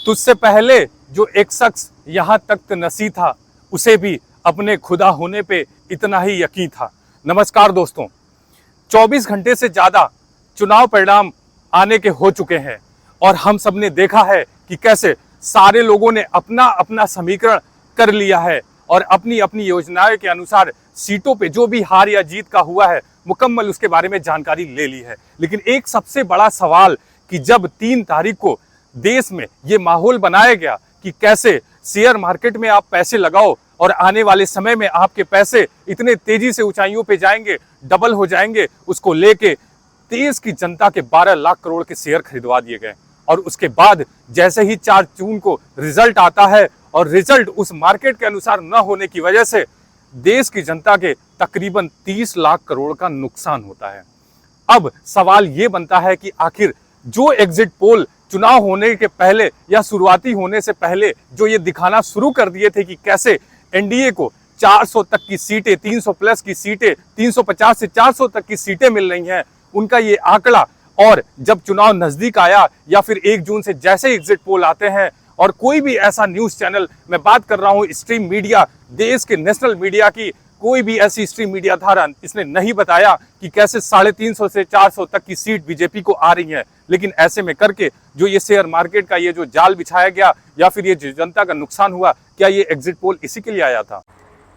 तुझसे पहले जो एक शख्स यहाँ तख्त नसी था, उसे भी अपने खुदा होने पे इतना ही यकीन था। नमस्कार दोस्तों, 24 घंटे से ज्यादा चुनाव परिणाम आने के हो चुके हैं और हम सब ने देखा है कि कैसे सारे लोगों ने अपना अपना समीकरण कर लिया है और अपनी अपनी योजनाओं के अनुसार सीटों पे जो भी हार या जीत का हुआ है मुकम्मल उसके बारे में जानकारी ले ली है। लेकिन एक सबसे बड़ा सवाल कि जब 3 तारीख को देश में ये माहौल बनाया गया कि कैसे शेयर मार्केट में आप पैसे लगाओ और आने वाले समय में आपके पैसे इतने तेजी से ऊंचाइयों पे जाएंगे, डबल हो जाएंगे, उसको लेके देश की जनता के 12 लाख करोड़ के शेयर खरीदवा दिए गए। और उसके बाद जैसे ही 4 जून को रिजल्ट आता है और रिजल्ट उस मार्केट के अनुसार न होने की वजह से देश की जनता के तकरीबन 30 लाख करोड़ का नुकसान होता है। अब सवाल ये बनता है कि आखिर जो एग्जिट पोल चुनाव होने के पहले या शुरुआती होने से पहले जो ये दिखाना शुरू कर दिए थे कि कैसे एनडीए को 400 तक की सीटें, 300 प्लस की सीटें, 350 से 400 तक की सीटें मिल रही हैं, उनका ये आंकड़ा, और जब चुनाव नजदीक आया या फिर 1 जून से जैसे एग्जिट पोल आते हैं और कोई भी ऐसा न्यूज चैनल, मैं बात कर रहा हूं स्ट्रीम मीडिया, देश के नेशनल मीडिया की कोई भी ऐसी स्ट्रीम मीडिया धारा इसने नहीं बताया कि कैसे 350 से 400 तक की सीट बीजेपी को आ रही है। लेकिन ऐसे में करके जो ये शेयर मार्केट का ये जो जाल बिछाया गया या फिर ये जनता का नुकसान हुआ, क्या ये एग्जिट पोल इसी के लिए आया था?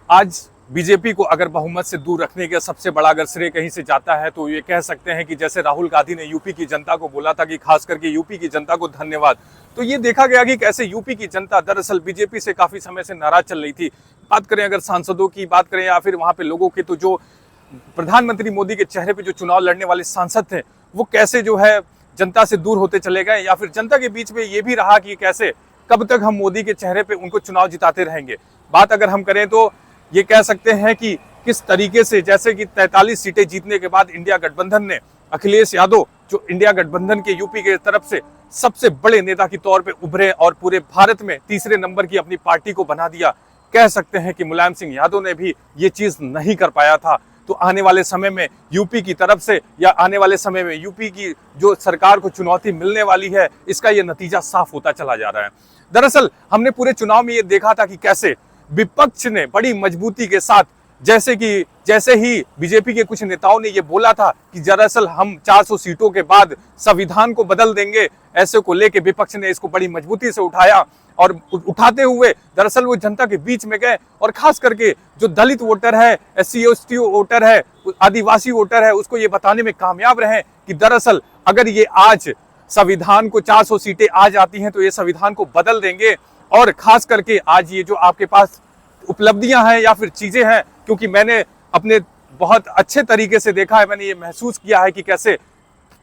आज बीजेपी को अगर बहुमत से दूर रखने का सबसे बड़ा अगर श्रेय कहीं से जाता है तो ये कह सकते हैं कि जैसे राहुल गांधी ने यूपी की जनता को बोला था कि खास करके यूपी की जनता को धन्यवाद, तो ये देखा गया कि कैसे यूपी की जनता दरअसल बीजेपी से काफी समय से नाराज चल रही थी। बात करें अगर सांसदों की बात करें या फिर वहां पे लोगों के, तो जो प्रधानमंत्री मोदी के चेहरे पे जो चुनाव लड़ने वाले सांसद थे वो कैसे जो है जनता से दूर होते चले गए, या फिर जनता के बीच में ये भी रहा कि कैसे कब तक हम मोदी के चेहरे पे उनको चुनाव जिताते रहेंगे। बात अगर हम करें तो ये कह सकते हैं कि किस तरीके से जैसे कि 43 सीटें जीतने के बाद इंडिया गठबंधन ने अखिलेश यादव, जो इंडिया गठबंधन के यूपी के तरफ से सबसे बड़े नेता के तौर पे उभरे और पूरे भारत में तीसरे नंबर की अपनी पार्टी को बना दिया। कह सकते हैं कि मुलायम सिंह यादव ने भी ये चीज नहीं कर पाया था। तो आने वाले समय में यूपी की तरफ से या आने वाले समय में यूपी की जो सरकार को चुनौती मिलने वाली है, इसका ये नतीजा साफ होता चला जा रहा है। दरअसल हमने पूरे चुनाव में ये देखा था कि कैसे विपक्ष ने बड़ी मजबूती के साथ, जैसे ही बीजेपी के कुछ नेताओं ने ये बोला था कि दरअसल हम 400 सीटों के बाद संविधान को बदल देंगे, ऐसे को लेके विपक्ष ने इसको बड़ी मजबूती से उठाया और उठाते हुए दरअसल वो जनता के बीच में गए और खास करके जो दलित वोटर है, SC ST वोटर है, आदिवासी वोटर है, उसको ये बताने में कामयाब रहे कि दरअसल अगर ये आज संविधान को 400 सीटें आ जाती हैं तो ये संविधान को बदल देंगे। और खास करके आज ये जो आपके पास उपलब्धियां हैं या फिर चीजें हैं, क्योंकि मैंने अपने बहुत अच्छे तरीके से देखा है, मैंने ये महसूस किया है कि कैसे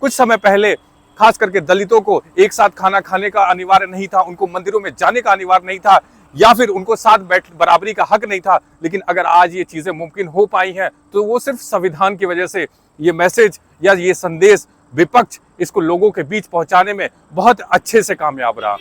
कुछ समय पहले खास करके दलितों को एक साथ खाना खाने का अनिवार्य नहीं था, उनको मंदिरों में जाने का अनिवार्य नहीं था, या फिर उनको साथ बैठ बराबरी का हक नहीं था। लेकिन अगर आज ये चीजें मुमकिन हो पाई हैं तो वो सिर्फ संविधान की वजह से ये मैसेज या ये संदेश विपक्ष इसको लोगों के बीच पहुंचाने में बहुत अच्छे से कामयाब रहा।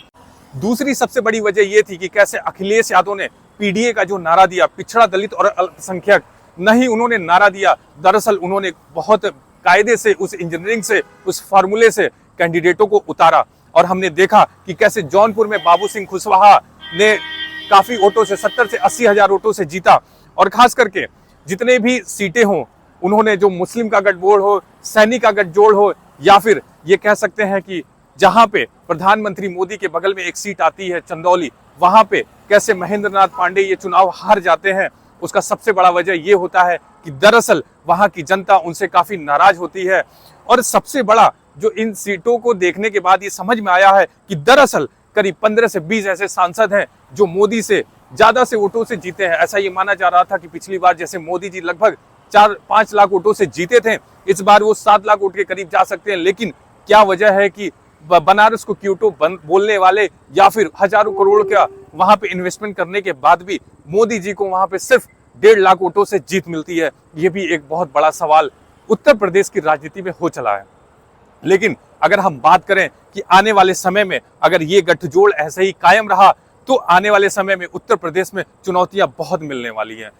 दूसरी सबसे बड़ी वजह यह थी कि कैसे अखिलेश यादव ने पीडीए का जो नारा दिया, पिछड़ा, दलित और अल्पसंख्यक, नहीं उन्होंने नारा दिया, दरअसल उन्होंने बहुत कायदे से उस इंजीनियरिंग से, उस फार्मूले से कैंडिडेटों को उतारा। और हमने देखा कि कैसे जौनपुर में बाबू सिंह कुशवाहा ने काफी वोटों से 70 से 80 हजार वोटों से जीता। और खास करके जितने भी सीटें हों, उन्होंने जो मुस्लिम का गठजोड़ हो, सैनी का गठजोड़ हो, या फिर ये कह सकते हैं कि जहां पे प्रधानमंत्री मोदी के बगल में एक सीट आती है चंदौली, वहां पे कैसे महेंद्र नाथ पांडे ये चुनाव हार जाते हैं। उसका सबसे बड़ा वजह ये होता है कि दरअसल वहां की जनता उनसे काफी नाराज होती है। और सबसे बड़ा जो इन सीटों को देखने के बाद ये समझ में आया है कि दरअसल करीब 15 से 20 ऐसे सांसद हैं जो मोदी से ज्यादा से वोटों से जीते हैं। ऐसा ये माना जा रहा था कि पिछली बार जैसे मोदी जी लगभग 4-5 लाख वोटों से जीते थे, इस बार वो 7 लाख वोट के करीब जा सकते हैं। लेकिन क्या वजह है कि बनारस को क्योटो बोलने वाले या फिर हजारों करोड़ का वहां पे इन्वेस्टमेंट करने के बाद भी मोदी जी को वहां पे सिर्फ 1.5 लाख वोटों से जीत मिलती है? ये भी एक बहुत बड़ा सवाल उत्तर प्रदेश की राजनीति में हो चला है। लेकिन अगर हम बात करें कि आने वाले समय में अगर ये गठजोड़ ऐसे ही कायम रहा तो आने वाले समय में उत्तर प्रदेश में चुनौतियां बहुत मिलने वाली हैं।